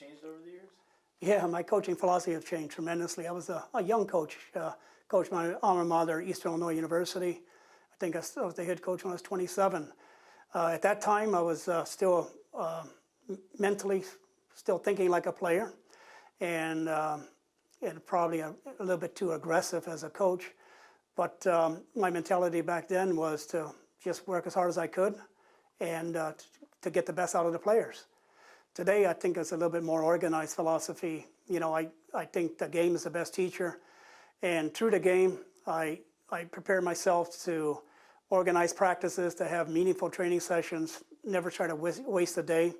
changed over the years? Yeah, my coaching philosophy has changed tremendously. I was a young coach, coached my alma mater, Eastern Illinois University. I think I was the head coach when I was 27. At that time, I was still mentally still thinking like a player, and probably a little bit too aggressive as a coach. But my mentality back then was to just work as hard as I could and to get the best out of the players. Today, I think it's a little bit more organized philosophy. You know, I think the game is the best teacher. And through the game, I prepare myself to organize practices, to have meaningful training sessions, never try to waste a day.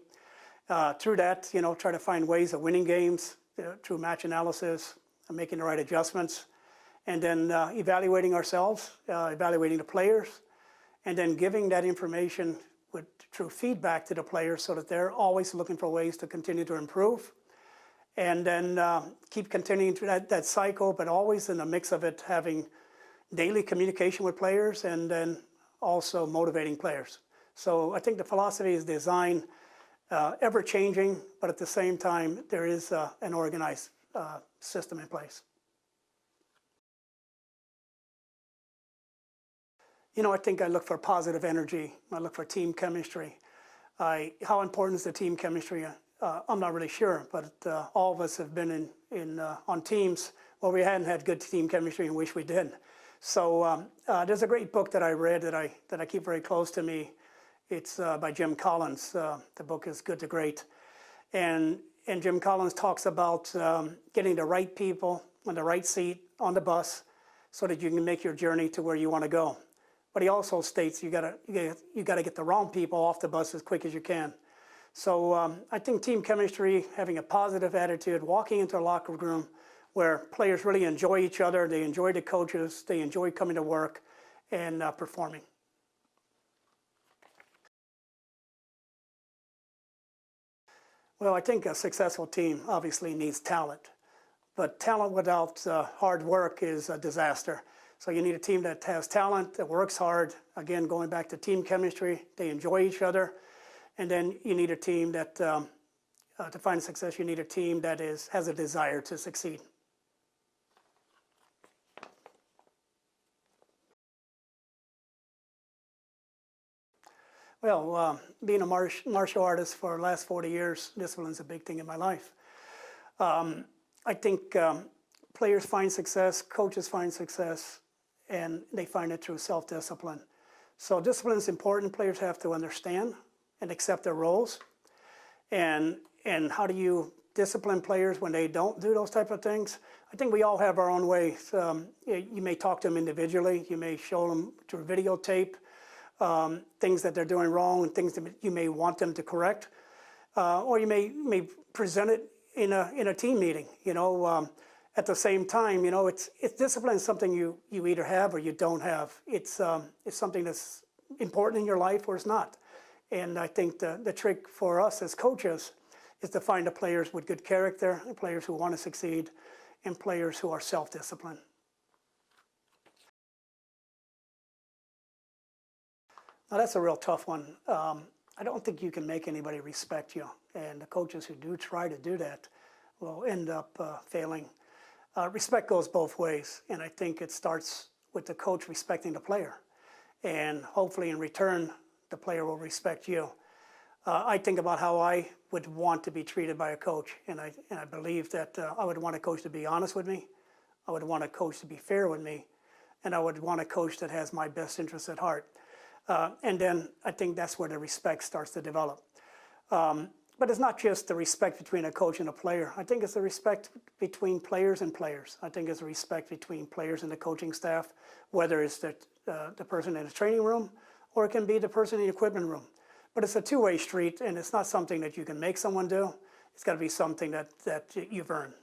Through that, you know, try to find ways of winning games through match analysis, and making the right adjustments, and then evaluating ourselves, evaluating the players, and then giving that information through feedback to the players so that they're always looking for ways to continue to improve. And then keep continuing through that cycle, but always in the mix of it, having daily communication with players and then also motivating players. So I think the philosophy is designed ever changing, but at the same time, there is an organized system in place. You know, I think I look for positive energy. I look for team chemistry. How important is the team chemistry? I'm not really sure, but all of us have been on teams where we hadn't had good team chemistry and wish we did. So there's a great book that I read that I keep very close to me. It's by Jim Collins. The book is Good to Great. And Jim Collins talks about getting the right people on the right seat on the bus so that you can make your journey to where you want to go. But he also states you gotta get the wrong people off the bus as quick as you can. So I think team chemistry, having a positive attitude, walking into a locker room where players really enjoy each other, they enjoy the coaches, they enjoy coming to work and performing. Well, I think a successful team obviously needs talent, but talent without hard work is a disaster. So you need a team that has talent, that works hard. Again, going back to team chemistry, they enjoy each other. And then you need a team that, to find success, you need a team that has a desire to succeed. Well, being a martial artist for the last 40 years, discipline is a big thing in my life. I think players find success, coaches find success, and they find it through self-discipline. So discipline is important. Players have to understand and accept their roles. And how do you discipline players when they don't do those type of things? I think we all have our own ways. You may talk to them individually. You may show them through videotape things that they're doing wrong and things that you may want them to correct. Or you may present it in a team meeting, you know. At the same time, you know, it's discipline is something you either have or you don't have. It's something that's important in your life or it's not. And I think the trick for us as coaches is to find the players with good character, and players who want to succeed, and players who are self-disciplined. Now that's a real tough one. I don't think you can make anybody respect you, and the coaches who do try to do that will end up failing. Respect goes both ways, and I think it starts with the coach respecting the player, and hopefully in return, the player will respect you. I think about how I would want to be treated by a coach, and I believe that I would want a coach to be honest with me, I would want a coach to be fair with me, and I would want a coach that has my best interests at heart. And then I think that's where the respect starts to develop. But it's not just the respect between a coach and a player. I think it's the respect between players and players. I think it's the respect between players and the coaching staff, whether it's the person in the training room or it can be the person in the equipment room. But it's a two-way street, and it's not something that you can make someone do. It's got to be something that you've earned.